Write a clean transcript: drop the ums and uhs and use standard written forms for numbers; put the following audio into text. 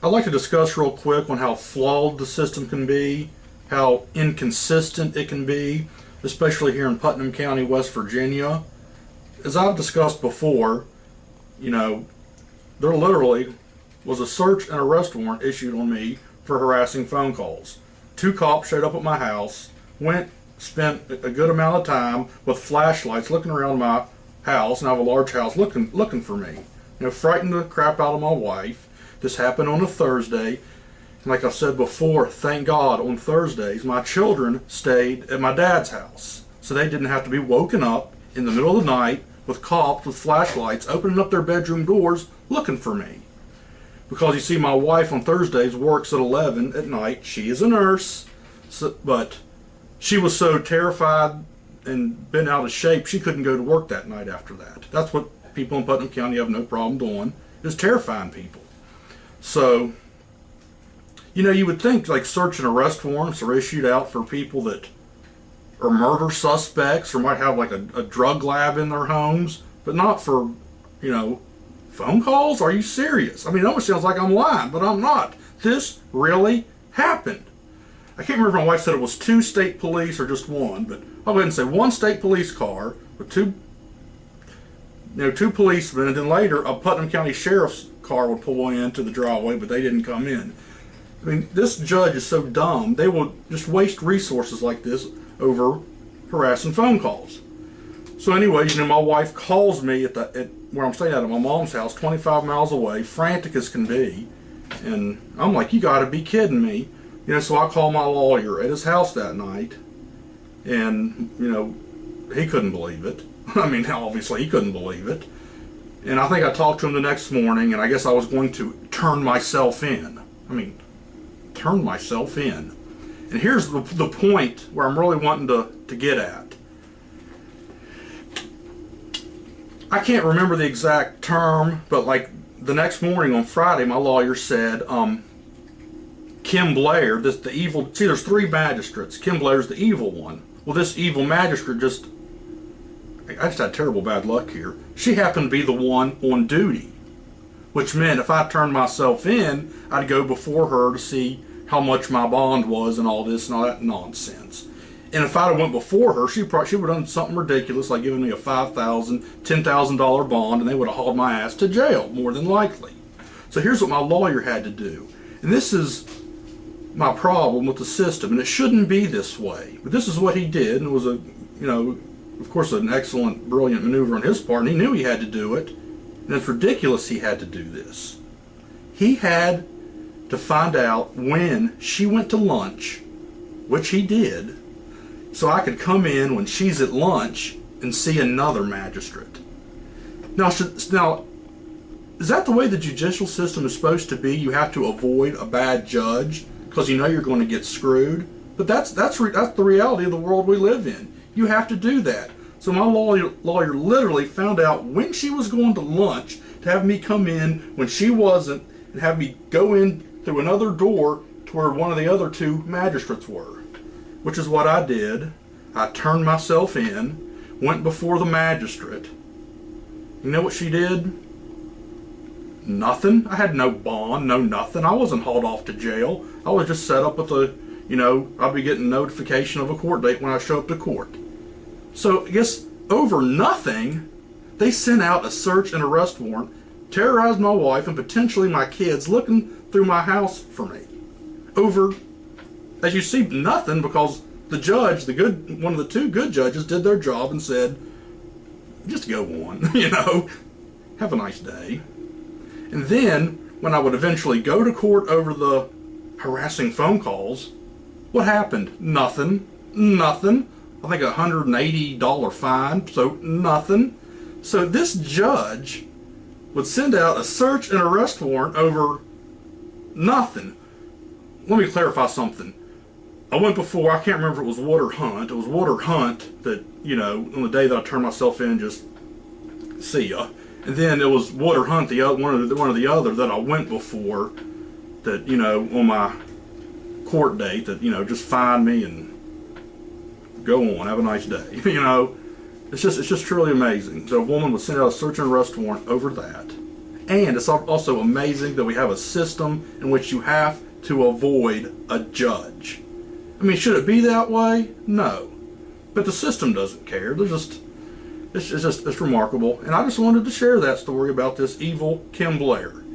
I'd like to discuss real quick on how flawed the system can be, how inconsistent it can be, especially here in Putnam County, West Virginia. As I've discussed before, there literally was a search and arrest warrant issued on me for harassing phone calls. 2 cops showed up at my house, spent a good amount of time with flashlights looking around my house, and I have a large house, looking for me. Frightened the crap out of my wife. This happened on a Thursday. And like I said before, thank God on Thursdays my children stayed at my dad's house. So they didn't have to be woken up in the middle of the night with cops with flashlights opening up their bedroom doors looking for me. Because you see, my wife on Thursdays works at 11 at night. She is a nurse, but she was so terrified and been out of shape she couldn't go to work that night after that. That's what people in Putnam County have no problem doing, is terrifying people. So, you would think like search and arrest warrants are issued out for people that are murder suspects or might have like a drug lab in their homes, but not for, phone calls? Are you serious? I mean, it almost sounds like I'm lying, but I'm not. This really happened. I can't remember if my wife said it was 2 state police or just 1, but I'll go ahead and say 1 state police car with 2 policemen, and then later a Putnam County Sheriff's car would pull into the driveway, but they didn't come in. I mean, this judge is so dumb, they will just waste resources like this over harassing phone calls. So anyway, my wife calls me at where I'm staying at my mom's house, 25 miles away, frantic as can be, and I'm like, you gotta be kidding me. So I call my lawyer at his house that night, and, he couldn't believe it. I mean, obviously he couldn't believe it. And I think I talked to him the next morning, and I guess I was going to turn myself in. Turn myself in. And here's the point where I'm really wanting to get at. I can't remember the exact term, but like the next morning on Friday, my lawyer said, Kim Blair, the evil, see there's 3 magistrates. Kim Blair's the evil one. Well, this evil magistrate I just had terrible bad luck here. She happened to be the one on duty, which meant if I turned myself in, I'd go before her to see how much my bond was and all this and all that nonsense. And if I'd have went before her, she would have done something ridiculous like giving me a $5,000, $10,000 bond, and they would have hauled my ass to jail, more than likely. So here's what my lawyer had to do. And this is my problem with the system, and it shouldn't be this way. But this is what he did, and it was of course, an excellent, brilliant maneuver on his part, and he knew he had to do it, and it's ridiculous he had to do this. He had to find out when she went to lunch, which he did, so I could come in when she's at lunch and see another magistrate. Now, is that the way the judicial system is supposed to be? You have to avoid a bad judge because you're going to get screwed? But that's the reality of the world we live in. You have to do that. So my lawyer literally found out when she was going to lunch to have me come in when she wasn't and have me go in through another door to where one of the other 2 magistrates were, which is what I did. I turned myself in, went before the magistrate. You know what she did? Nothing. I had no bond, no nothing. I wasn't hauled off to jail. I was just set up with I'll be getting notification of a court date when I show up to court. So I guess over nothing, they sent out a search and arrest warrant, terrorized my wife and potentially my kids looking through my house for me. Over, as you see, nothing, because the judge, one of the 2 good judges, did their job and said, just go on, have a nice day. And then, when I would eventually go to court over the harassing phone calls, what happened? Nothing. I think a $180 fine, so nothing. So this judge would send out a search and arrest warrant over nothing. Let me clarify something. I went before, I can't remember if it was Wood or Hunt. It was Wood or Hunt that, on the day that I turned myself in, just see ya. And then it was Wood or Hunt, one of the other that I went before that, on my court date that, just find me and go on, have a nice day. It's just truly amazing. So a woman would send out a search and arrest warrant over that. And it's also amazing that we have a system in which you have to avoid a judge. I mean, should it be that way? No. But the system doesn't care. It's remarkable. And I just wanted to share that story about this evil Kim Blair.